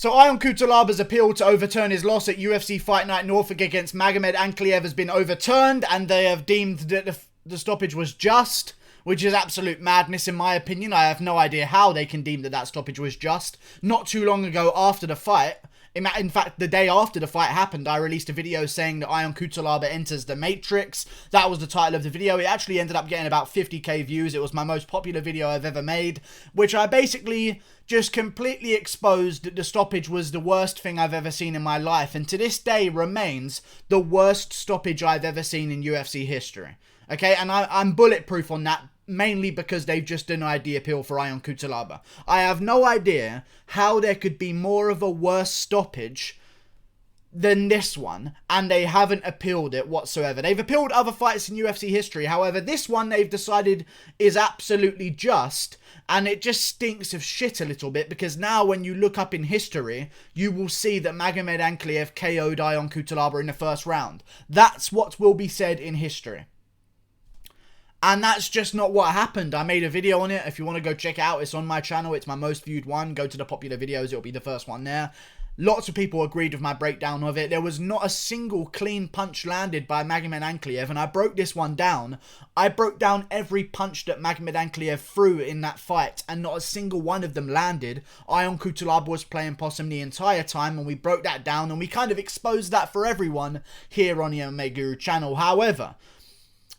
So Ion Cutelaba's appeal to overturn his loss at UFC Fight Night Norfolk against Magomed Ankalaev has been overturned, and they have deemed that the stoppage was just, which is absolute madness in my opinion. I have no idea how they can deem that stoppage was just. Not too long ago after the fight, in fact, the day after the fight happened, I released a video saying that Ion Cutelaba enters the Matrix. That was the title of the video. It actually ended up getting about 50k views. It was my most popular video I've ever made, which I basically just completely exposed that the stoppage was the worst thing I've ever seen in my life, and to this day remains the worst stoppage I've ever seen in UFC history. Okay, and I'm bulletproof on that, mainly because they've just denied the appeal for Ion Cutelaba. I have no idea how there could be more of a worse stoppage than this one, and they haven't appealed it whatsoever. They've appealed other fights in UFC history, however, this one they've decided is absolutely just, and it just stinks of shit a little bit, because now when you look up in history, you will see that Magomed Ankalaev KO'd Ion Cutelaba in the first round. That's what will be said in history. And that's just not what happened. I made a video on it. If you want to go check it out, it's on my channel. It's my most viewed one. Go to the popular videos. It'll be the first one there. Lots of people agreed with my breakdown of it. There was not a single clean punch landed by Magomed Ankalaev, and I broke this one down. I broke down every punch that Magomed Ankalaev threw in that fight, and not a single one of them landed. Ion Cutelaba was playing possum the entire time, and we broke that down, and we kind of exposed that for everyone here on the MMA Guru channel. However,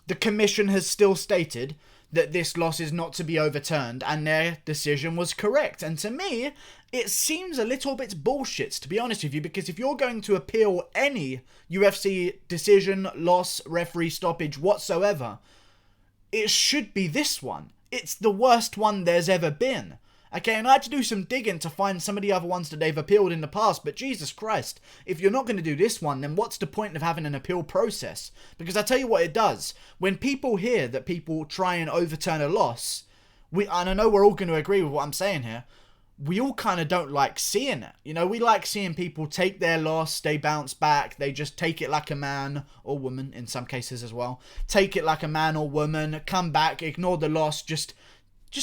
the commission has still stated that this loss is not to be overturned, and their decision was correct. And to me, it seems a little bit bullshit, to be honest with you, because if you're going to appeal any UFC decision, loss, referee stoppage whatsoever, it should be this one. It's the worst one there's ever been. Okay, and I had to do some digging to find some of the other ones that they've appealed in the past, but Jesus Christ, if you're not going to do this one, then what's the point of having an appeal process? Because I tell you what it does. When people hear that people try and overturn a loss, and I know we're all going to agree with what I'm saying here, we all kind of don't like seeing it. You know, we like seeing people take their loss, they bounce back, they just take it like a man or woman, in some cases as well. Take it like a man or woman, come back, ignore the loss, just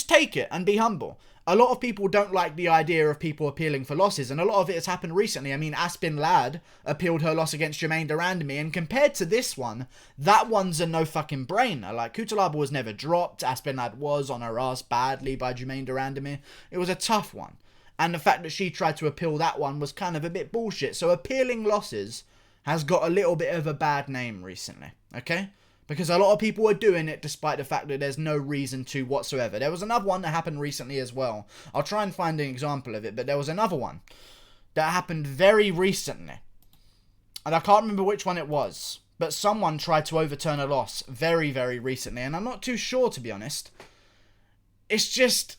take it and be humble. A lot of people don't like the idea of people appealing for losses, and a lot of it has happened recently. I mean, Aspen Ladd appealed her loss against Jermaine Durandamy, and compared to this one, that one's a no fucking brainer. Like, Cutelaba was never dropped, Aspen Ladd was on her ass badly by Jermaine Durandamy. It was a tough one, and the fact that she tried to appeal that one was kind of a bit bullshit. So appealing losses has got a little bit of a bad name recently, okay? Because a lot of people are doing it despite the fact that there's no reason to whatsoever. There was another one that happened recently as well. I'll try and find an example of it, but there was another one that happened very recently. And I can't remember which one it was. But someone tried to overturn a loss very, very recently. And I'm not too sure, to be honest. It's just,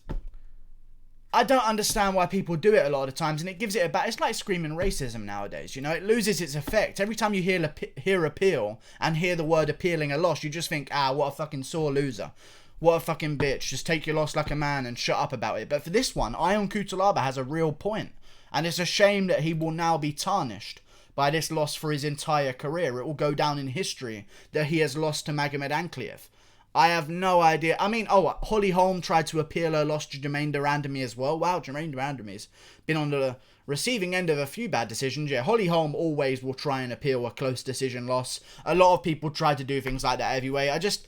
I don't understand why people do it a lot of times, and it gives it a bad... It's like screaming racism nowadays, you know? It loses its effect. Every time you hear appeal and hear the word appealing a loss, you just think, what a fucking sore loser. What a fucking bitch. Just take your loss like a man and shut up about it. But for this one, Ion Cutelaba has a real point. And it's a shame that he will now be tarnished by this loss for his entire career. It will go down in history that he has lost to Magomed Ankalaev. I have no idea. I mean, Holly Holm tried to appeal her loss to Jermaine Durandamy as well. Wow, Jermaine Durandamy's been on the receiving end of a few bad decisions. Yeah, Holly Holm always will try and appeal a close decision loss. A lot of people try to do things like that heavyweight.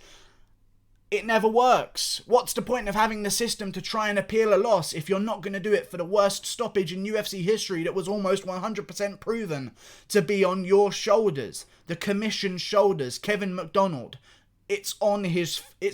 It never works. What's the point of having the system to try and appeal a loss if you're not going to do it for the worst stoppage in UFC history that was almost 100% proven to be on your shoulders? The commission's shoulders. Kevin MacDonald. It's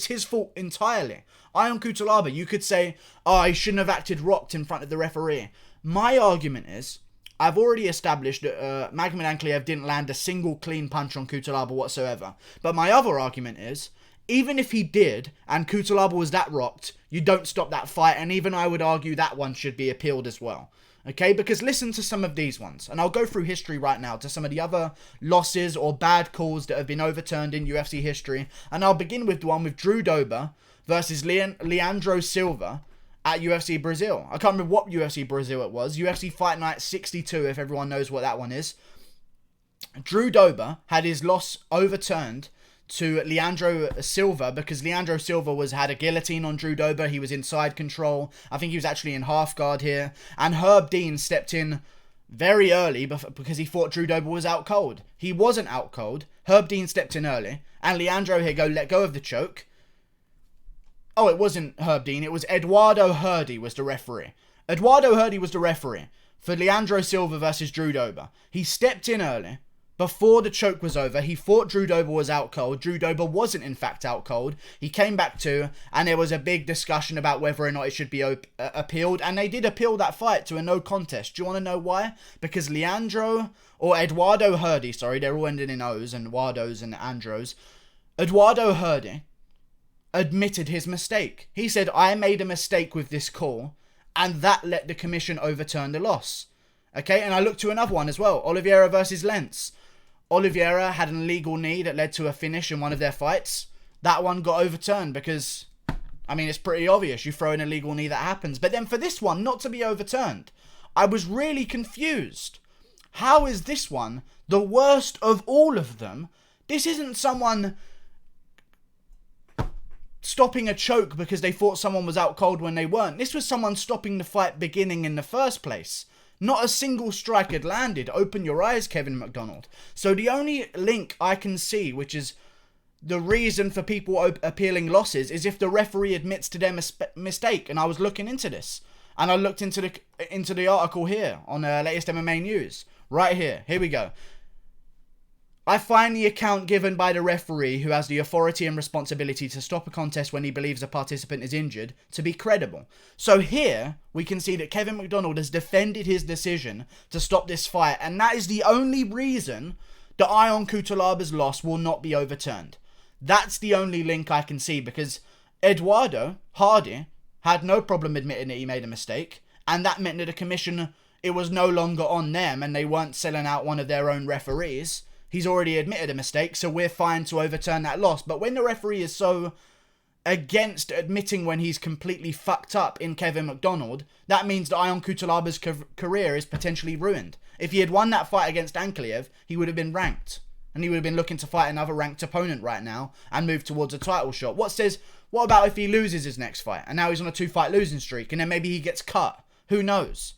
his fault entirely. Ion Cutelaba, you could say, he shouldn't have acted rocked in front of the referee. My argument is, I've already established that Magomed Ankalaev didn't land a single clean punch on Cutelaba whatsoever. But my other argument is, even if he did, and Cutelaba was that rocked, you don't stop that fight, and even I would argue that one should be appealed as well. Okay, because listen to some of these ones, and I'll go through history right now to some of the other losses or bad calls that have been overturned in UFC history, and I'll begin with the one with Drew Dober versus Leandro Silva at UFC Brazil. I can't remember what UFC Brazil it was. UFC Fight Night 62, if everyone knows what that one is. Drew Dober had his loss overturned to Leandro Silva, because Leandro Silva had a guillotine on Drew Dober. He was in side control. I think he was actually in half guard here. And Herb Dean stepped in very early because he thought Drew Dober was out cold. He wasn't out cold. Herb Dean stepped in early. And Leandro here let go of the choke. Oh, it wasn't Herb Dean. It was Eduardo Herdy was the referee. Eduardo Herdy was the referee for Leandro Silva versus Drew Dober. He stepped in early. Before the choke was over, he thought Drew Dober was out cold. Drew Dober wasn't, in fact, out cold. He came back to, and there was a big discussion about whether or not it should be appealed. And they did appeal that fight to a no contest. Do you want to know why? Because Eduardo Herdy, sorry, they're all ending in O's and Wardos and Andros. Eduardo Herdy admitted his mistake. He said, I made a mistake with this call, and that let the commission overturn the loss. Okay, and I looked to another one as well. Oliveira versus Lentz. Oliveira had an illegal knee that led to a finish in one of their fights. That one got overturned because, I mean, it's pretty obvious. You throw an illegal knee, that happens. But then for this one not to be overturned, I was really confused. How is this one the worst of all of them? This isn't someone stopping a choke because they thought someone was out cold when they weren't. This was someone stopping the fight beginning in the first place. Not a single strike had landed. Open your eyes, Kevin MacDonald. So the only link I can see, which is the reason for people appealing losses, is if the referee admits to their mistake. And I was looking into this. And I looked into the article here on latest MMA news. Right here. Here we go. I find the account given by the referee, who has the authority and responsibility to stop a contest when he believes a participant is injured, to be credible. So here, we can see that Kevin MacDonald has defended his decision to stop this fight, and that is the only reason that Ion Cutelaba's loss will not be overturned. That's the only link I can see, because Eduardo Hardy had no problem admitting that he made a mistake, and that meant that the commission, it was no longer on them, and they weren't selling out one of their own referees. He's already admitted a mistake, so we're fine to overturn that loss. But when the referee is so against admitting when he's completely fucked up in Kevin MacDonald, that means that Ion Cutelaba's career is potentially ruined. If he had won that fight against Ankalaev, he would have been ranked. And he would have been looking to fight another ranked opponent right now and move towards a title shot. What about if he loses his next fight and now he's on a 2-fight losing streak and then maybe he gets cut? Who knows?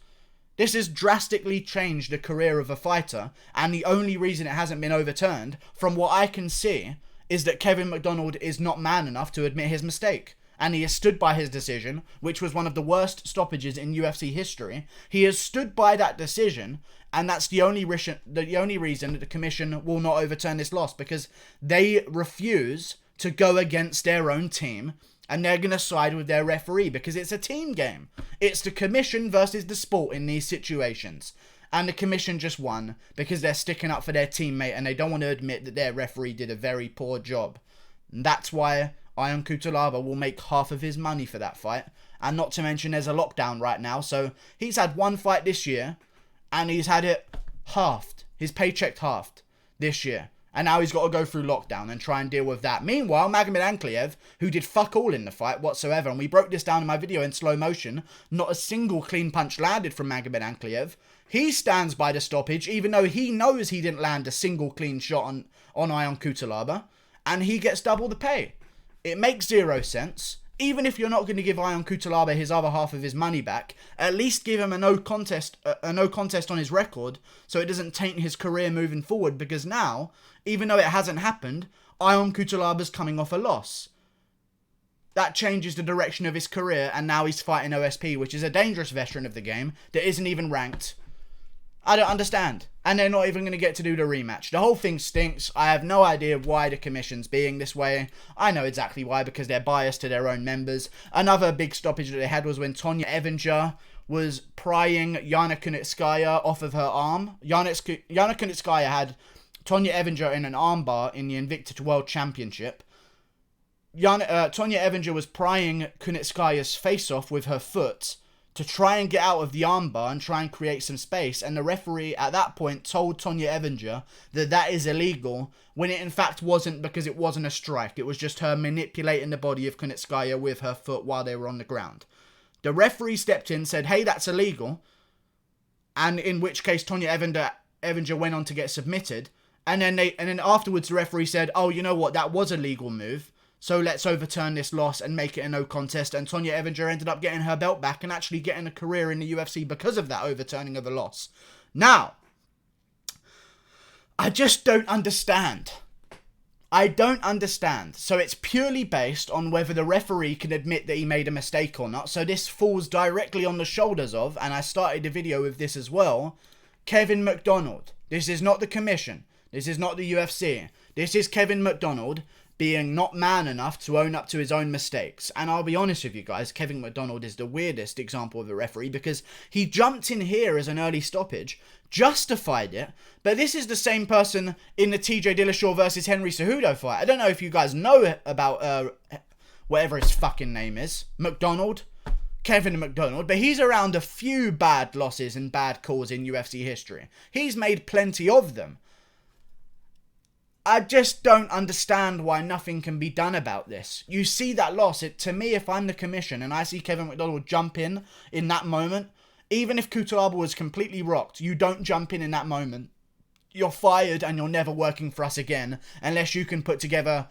This has drastically changed the career of a fighter, and the only reason it hasn't been overturned, from what I can see, is that Kevin MacDonald is not man enough to admit his mistake. And he has stood by his decision, which was one of the worst stoppages in UFC history. He has stood by that decision, and that's the only reason that the commission will not overturn this loss, because they refuse to go against their own team, and they're going to side with their referee because it's a team game. It's the commission versus the sport in these situations. And the commission just won because they're sticking up for their teammate and they don't want to admit that their referee did a very poor job. And that's why Ion Cutelaba will make half of his money for that fight. And not to mention there's a lockdown right now. So he's had one fight this year and he's had it halved. His paycheck halved this year. And now he's got to go through lockdown and try and deal with that. Meanwhile, Magomed Ankalaev, who did fuck all in the fight whatsoever, and we broke this down in my video in slow motion, not a single clean punch landed from Magomed Ankalaev. He stands by the stoppage, even though he knows he didn't land a single clean shot on Ion Cutelaba, and he gets double the pay. It makes zero sense. Even if you're not going to give Ion Cutelaba his other half of his money back, at least give him a no contest on his record so it doesn't taint his career moving forward, because now, even though it hasn't happened, Ion Cutelaba's coming off a loss. That changes the direction of his career, and now he's fighting OSP, which is a dangerous veteran of the game that isn't even ranked. I don't understand. And they're not even going to get to do the rematch. The whole thing stinks. I have no idea why the commission's being this way. I know exactly why, because they're biased to their own members. Another big stoppage that they had was when Tonya Evinger was prying Yana Kunitskaya off of her arm. Yana Kunitskaya had Tonya Evinger in an armbar in the Invicta World Championship. Tonya Evinger was prying Kunitskaya's face off with her foot to try and get out of the armbar and try and create some space, and the referee at that point told Tonya Evinger that that is illegal, when it in fact wasn't, because it wasn't a strike. It was just her manipulating the body of Kunitskaya with her foot while they were on the ground. The referee stepped in, said, hey, that's illegal, and in which case Tonya Evinger went on to get submitted, And then afterwards the referee said, oh, you know what, that was a legal move, so let's overturn this loss and make it a no contest. And Tonya Evinger ended up getting her belt back and actually getting a career in the UFC because of that overturning of a loss. Now, I just don't understand. I don't understand. So it's purely based on whether the referee can admit that he made a mistake or not. So this falls directly on the shoulders of, and I started the video with this as well, Kevin MacDonald. This is not the commission. This is not the UFC. This is Kevin MacDonald being not man enough to own up to his own mistakes. And I'll be honest with you guys, Kevin MacDonald is the weirdest example of a referee because he jumped in here as an early stoppage, justified it, but this is the same person in the TJ Dillashaw versus Henry Cejudo fight. I don't know if you guys know about whatever his fucking name is, MacDonald, Kevin MacDonald, but he's around a few bad losses and bad calls in UFC history. He's made plenty of them. I just don't understand why nothing can be done about this. You see that loss, to me, if I'm the commission and I see Kevin MacDonald jump in that moment, even if Cutelaba was completely rocked, you don't jump in that moment. You're fired and you're never working for us again unless you can put together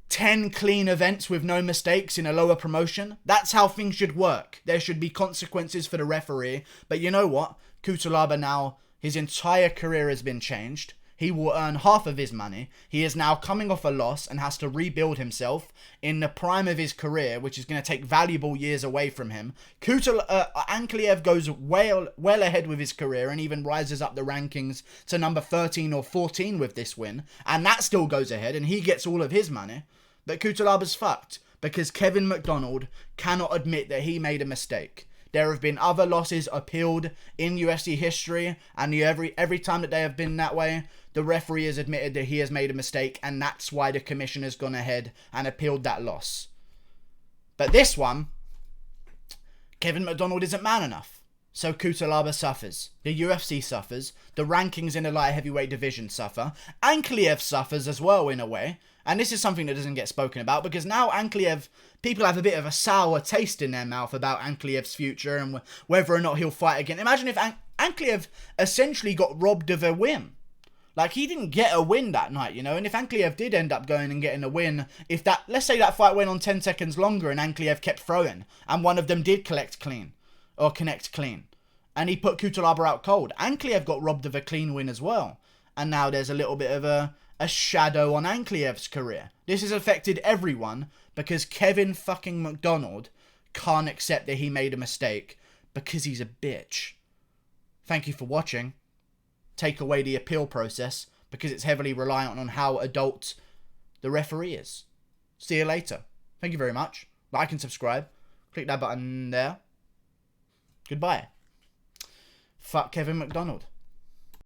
10 clean events with no mistakes in a lower promotion. That's how things should work. There should be consequences for the referee. But you know what? Cutelaba now, his entire career has been changed. He will earn half of his money. He is now coming off a loss and has to rebuild himself in the prime of his career, which is going to take valuable years away from him. Ankalaev goes well ahead with his career and even rises up the rankings to number 13 or 14 with this win. And that still goes ahead and he gets all of his money. But Cutelaba's fucked because Kevin MacDonald cannot admit that he made a mistake. There have been other losses appealed in UFC history, and every time that they have been that way, the referee has admitted that he has made a mistake, and that's why the commission has gone ahead and appealed that loss. But this one, Kevin MacDonald isn't man enough. So Cutelaba suffers. The UFC suffers. The rankings in the light heavyweight division suffer. Ankalaev suffers as well in a way. And this is something that doesn't get spoken about because now Ankalaev, people have a bit of a sour taste in their mouth about Ankalaev's future and whether or not he'll fight again. Imagine if Ankalaev essentially got robbed of a win. Like, he didn't get a win that night, you know, and if Ankalaev did end up going and getting a win, let's say that fight went on 10 seconds longer and Ankalaev kept throwing, and one of them did connect clean, and he put Cutelaba out cold, Ankalaev got robbed of a clean win as well, and now there's a little bit of a shadow on Ankalaev's career. This has affected everyone because Kevin fucking MacDonald can't accept that he made a mistake because he's a bitch. Thank you for watching. Take away the appeal process because it's heavily reliant on how adult the referee is. See you later. Thank you very much. Like and subscribe. Click that button there. Goodbye. Fuck Kevin MacDonald.